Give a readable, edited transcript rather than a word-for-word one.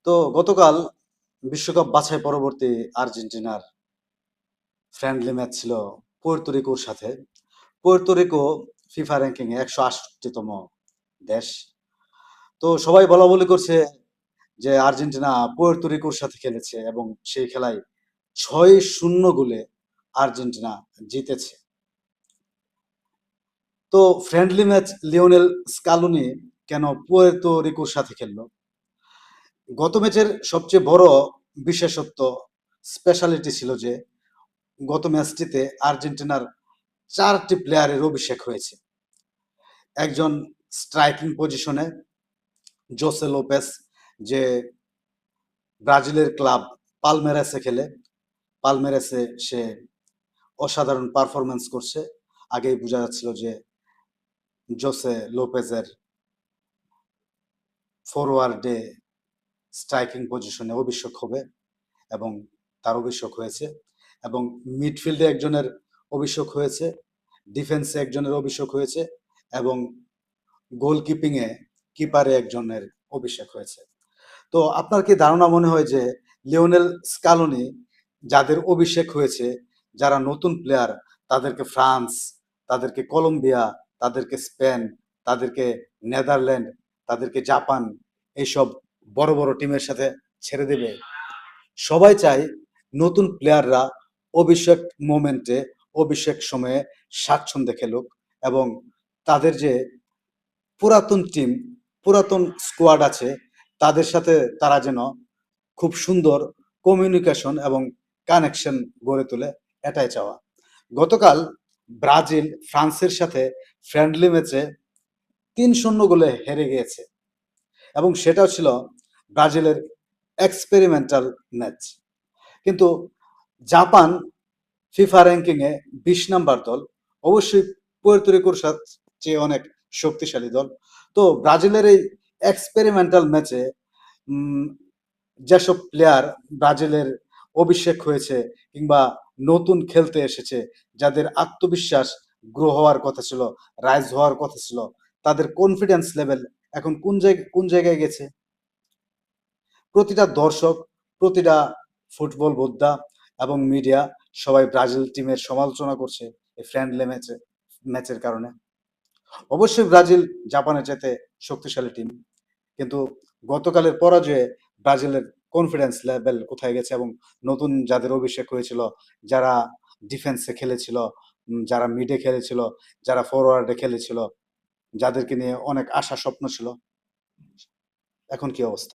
তো গতকাল বিশ্বকাপ বাছাই পরবর্তী আর্জেন্টিনার ফ্রেন্ডলি ম্যাচ ছিল পুয়ের্তো রিকোর সাথে। পুয়ের্তো রিকো ফিফা র্যাঙ্কিং এ ১৬৮তম দেশ। তো সবাই বলাবলি করছে যে আর্জেন্টিনা পুয়ের্তো রিকোর সাথে খেলেছে এবং সেই খেলায় ৬-০ গোলে আর্জেন্টিনা জিতেছে। তো ফ্রেন্ডলি ম্যাচ লিওনেল স্কালোনি কেন পুয়ের্তো রিকোর সাথে খেললো? গত ম্যাচের সবচেয়ে বড় বিশেষত্ব স্পেশালিটি ছিল যে গত ম্যাচটিতে আর্জেন্টিনার ৪টি প্লেয়ারের অভিষেক হয়েছে। একজন স্ট্রাইকিং পজিশনে জোসে লোপেস, যে ব্রাজিলের ক্লাব পালমেরাসে খেলে। পালমেরাসে সে অসাধারণ পারফরমেন্স করছে। আগেই বোঝা যাচ্ছিল যে জোসে লোপেজের ফরওয়ার্ডে স্ট্রাইকিং পজিশনে অভিষেক হবে এবং তার অভিষেক হয়েছে। এবং মিডফিল্ডে একজনের অভিষেক হয়েছে, ডিফেন্সে একজনের অভিষেক হয়েছে এবং গোলকিপিংয়ে কিপারে একজনের অভিষেক হয়েছে। তো আপনার কি ধারণা মনে হয় যে লিওনেল স্কালোনি যাদের অভিষেক হয়েছে, যারা নতুন প্লেয়ার, তাদেরকে ফ্রান্স, তাদেরকে কলম্বিয়া, তাদেরকে স্পেন, তাদেরকে নেদারল্যান্ড, তাদেরকে জাপান, এইসব বড় বড় টিমের সাথে ছেড়ে দেবে? সবাই চায় নতুন প্লেয়াররা অভিষেক মোমেন্টে, অভিষেক সময়ে স্বাচ্ছন্দ্যে খেলুক এবং তাদের যে পুরাতন টিম, পুরাতন স্কোয়াড আছে, তাদের সাথে তারা যেন খুব সুন্দর কমিউনিকেশন এবং কানেকশন গড়ে তোলে, এটাই চাওয়া। গতকাল ব্রাজিল ফ্রান্সের সাথে ফ্রেন্ডলি ম্যাচে ৩-০ গোলে হেরে গিয়েছে এবং সেটাও ছিল ব্রাজিলের এক্সপেরিমেন্টাল ম্যাচ। কিন্তু জাপান ফিফা র্যাঙ্কিং এ ২০ নাম্বার দল, অবশ্যই পুয়ের্তো রিকোর সাথে চেয়ে অনেক শক্তিশালী দল। তো ব্রাজিলের এই এক্সপেরিমেন্টাল ম্যাচে যেসব প্লেয়ার ব্রাজিলের অভিষেক হয়েছে কিংবা নতুন খেলতে এসেছে, যাদের আত্মবিশ্বাস গ্রো হওয়ার কথা ছিল, রাইজ হওয়ার কথা ছিল, তাদের কনফিডেন্স লেভেল এখন কোন জায়গায় গেছে? প্রতিটা দর্শক, প্রতিটা ফুটবল বোদ্ধা এবং মিডিয়া সবাই ব্রাজিল টিমের সমালোচনা করছে এই ফ্রেন্ডলি ম্যাচের কারণে। অবশ্যই ব্রাজিল জাপানের চাইতে শক্তিশালী টিম, কিন্তু গতকালের পরাজয়ে ব্রাজিলের কনফিডেন্স লেভেল কোথায় গেছে এবং নতুন যাদের অভিষেক হয়েছিল, যারা ডিফেন্সে খেলেছিল, যারা মিডে খেলেছিল, যারা ফরওয়ার্ডে খেলেছিল, যাদেরকে নিয়ে অনেক আশা স্বপ্ন ছিল, এখন কি অবস্থা?